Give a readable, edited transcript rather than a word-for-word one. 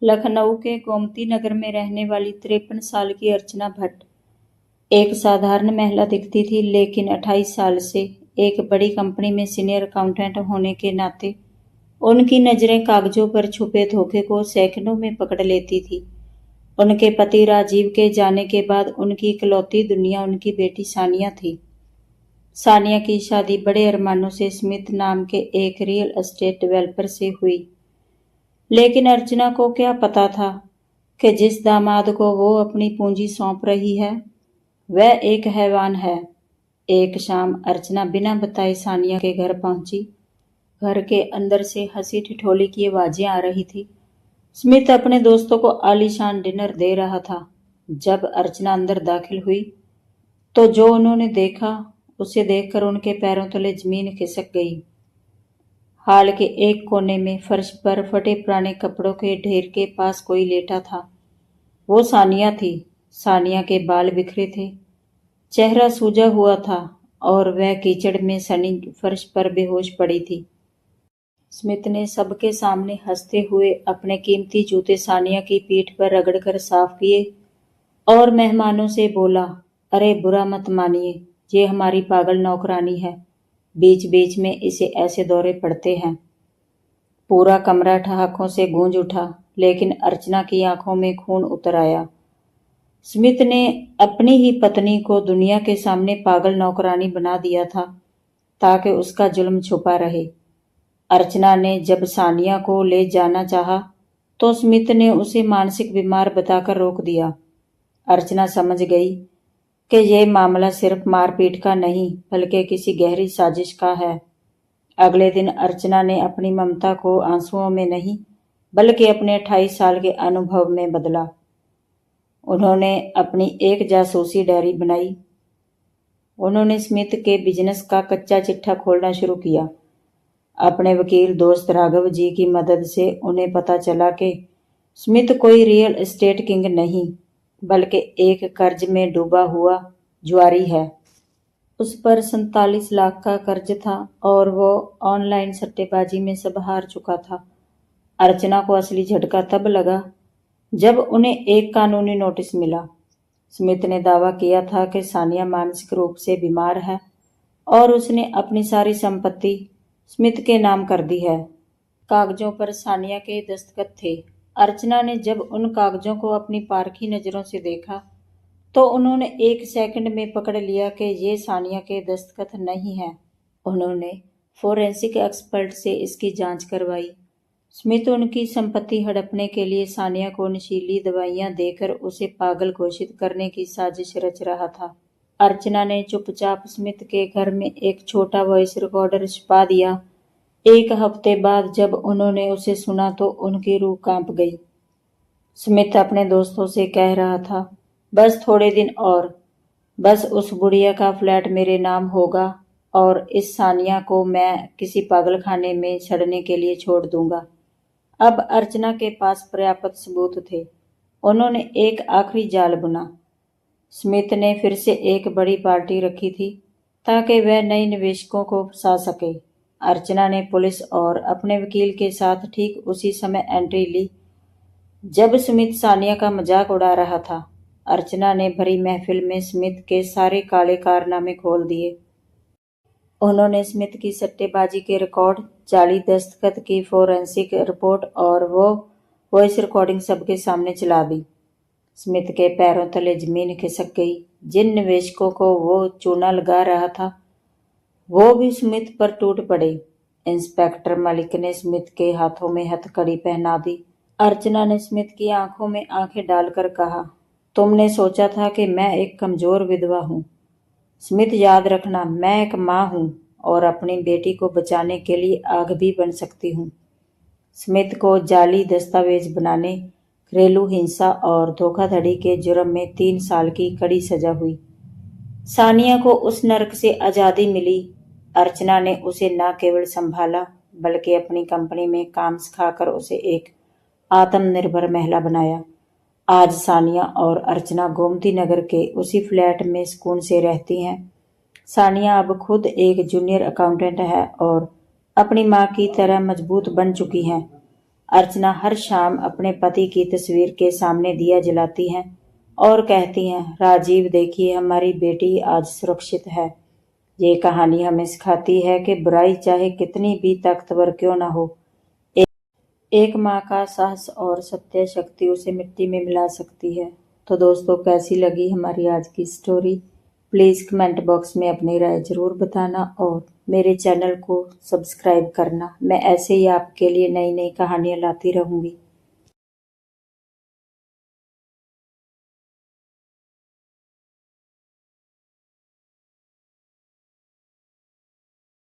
लखनऊ के गोमती नगर में रहने वाली 53 साल की अर्चना भट्ट एक साधारण महिला दिखती थी, लेकिन 28 साल से एक बड़ी कंपनी में सीनियर अकाउंटेंट होने के नाते उनकी नजरें कागजों पर छुपे धोखे को सेकंडों में पकड़ लेती थी। उनके पति राजीव के जाने के बाद उनकी इकलौती दुनिया उनकी बेटी सानिया थी। सानिया की शादी बड़े अरमानों से स्मिथ नाम के एक रियल एस्टेट डेवलपर से हुई, लेकिन अर्चना को क्या पता था कि जिस दामाद को वो अपनी पूंजी सौंप रही है वह एक हैवान है। एक शाम अर्चना बिना बताए सानिया के घर पहुंची। घर के अंदर से हंसी ठिठोली की आवाजें आ रही थी। स्मिथ अपने दोस्तों को आलीशान डिनर दे रहा था। जब अर्चना अंदर दाखिल हुई तो जो उन्होंने देखा उसे देखकर उनके पैरों तले जमीन खिसक गई। हाल के एक कोने में फर्श पर फटे पुराने कपड़ों के ढेर के पास कोई लेटा था। वो सानिया थी। सानिया के बाल बिखरे थे, चेहरा सूजा हुआ था और वह कीचड़ में सनी फर्श पर बेहोश पड़ी थी। स्मिथ ने सबके सामने हंसते हुए अपने कीमती जूते सानिया की पीठ पर रगड़कर साफ किए और मेहमानों से बोला, अरे बुरा मत मानिए, ये हमारी पागल नौकरानी है। बीच बीच में इसे ऐसे दौरे पड़ते हैं। पूरा कमरा ठहाकों से गूंज उठा, लेकिन अर्चना की आंखों में खून उतर आया। स्मिथ ने अपनी ही पत्नी को दुनिया के सामने पागल नौकरानी बना दिया था ताकि उसका जुल्म छुपा रहे। अर्चना ने जब सानिया को ले जाना चाहा तो स्मिथ ने उसे मानसिक बीमार बताकर रोक दिया। अर्चना समझ गई कि यह मामला सिर्फ मारपीट का नहीं बल्कि किसी गहरी साजिश का है। अगले दिन अर्चना ने अपनी ममता को आंसुओं में नहीं बल्कि अपने 28 साल के अनुभव में बदला। उन्होंने अपनी एक जासूसी डायरी बनाई। उन्होंने स्मिथ के बिजनेस का कच्चा चिट्ठा खोलना शुरू किया। अपने वकील दोस्त राघव जी की मदद से उन्हें पता चला कि स्मिथ कोई रियल एस्टेट किंग नहीं बल्कि एक कर्ज में डूबा हुआ जुआरी है। उस पर 47 लाख का कर्ज था और वो ऑनलाइन सट्टेबाजी में सब हार चुका था। अर्चना को असली झटका तब लगा जब उन्हें एक कानूनी नोटिस मिला। स्मिथ ने दावा किया था कि सानिया मानसिक रूप से बीमार है और उसने अपनी सारी संपत्ति स्मिथ के नाम कर दी है। कागजों पर सानिया के दस्तखत थे। अर्चना ने जब उन कागजों को अपनी पारखी नजरों से देखा तो उन्होंने एक सेकंड में पकड़ लिया कि ये सानिया के दस्तखत नहीं हैं। उन्होंने फोरेंसिक एक्सपर्ट से इसकी जांच करवाई। स्मिथ उनकी संपत्ति हड़पने के लिए सानिया को नशीली दवाइयां देकर उसे पागल घोषित करने की साजिश रच रहा था। अर्चना ने चुपचाप स्मिथ के घर में एक छोटा वॉइस रिकॉर्डर छुपा दिया। एक हफ्ते बाद जब उन्होंने उसे सुना तो उनकी रूह कांप गई। स्मिथ अपने दोस्तों से कह रहा था, बस थोड़े दिन और, बस उस बुढ़िया का फ्लैट मेरे नाम होगा और इस सानिया को मैं किसी पागलखाने में सड़ने के लिए छोड़ दूंगा। अब अर्चना के पास पर्याप्त सबूत थे। उन्होंने एक आखिरी जाल बुना। स्मिथ ने फिर से एक बड़ी पार्टी रखी थी ताकि वह नए निवेशकों को फंसा सके। अर्चना ने पुलिस और अपने वकील के साथ ठीक उसी समय एंट्री ली जब स्मिथ सानिया का मजाक उड़ा रहा था। अर्चना ने भरी महफिल में स्मिथ के सारे काले कारनामे खोल दिए। उन्होंने स्मिथ की सट्टेबाजी के रिकॉर्ड, जाली दस्तखत की फोरेंसिक रिपोर्ट और वो वॉइस रिकॉर्डिंग सबके सामने चला दी। स्मिथ के पैरों तले जमीन खिसक गई। जिन निवेशकों को वो चूना लगा रहा था वो भी स्मिथ पर टूट पड़े। इंस्पेक्टर मलिक ने स्मिथ के हाथों में हथकड़ी पहना दी। अर्चना ने स्मिथ की आंखों में आंखें डालकर कहा, तुमने सोचा था कि मैं एक कमजोर विधवा हूँ। स्मिथ, याद रखना, मैं एक माँ हूँ और अपनी बेटी को बचाने के लिए आग भी बन सकती हूँ। स्मिथ को जाली दस्तावेज बनाने, घरेलू हिंसा और धोखाधड़ी के जुर्म में 3 साल की कड़ी सजा हुई। सानिया को उस नरक से आज़ादी मिली। अर्चना ने उसे न केवल संभाला बल्कि अपनी कंपनी में काम सिखाकर उसे एक आत्मनिर्भर महिला बनाया। आज सानिया और अर्चना गोमती नगर के उसी फ्लैट में सुकून से रहती हैं। सानिया अब खुद एक जूनियर अकाउंटेंट है और अपनी माँ की तरह मजबूत बन चुकी हैं। अर्चना हर शाम अपने पति की तस्वीर के सामने दिया जलाती हैं और कहती हैं, राजीव देखिए हमारी बेटी आज सुरक्षित है। ये कहानी हमें सिखाती है कि बुराई चाहे कितनी भी ताकतवर क्यों न हो, एक माँ का साहस और सत्य शक्ति उसे मिट्टी में मिला सकती है। तो दोस्तों, कैसी लगी हमारी आज की स्टोरी? प्लीज़ कमेंट बॉक्स में अपनी राय ज़रूर बताना और मेरे चैनल को सब्सक्राइब करना। मैं ऐसे ही आपके लिए नई नई कहानियाँ लाती रहूँगी।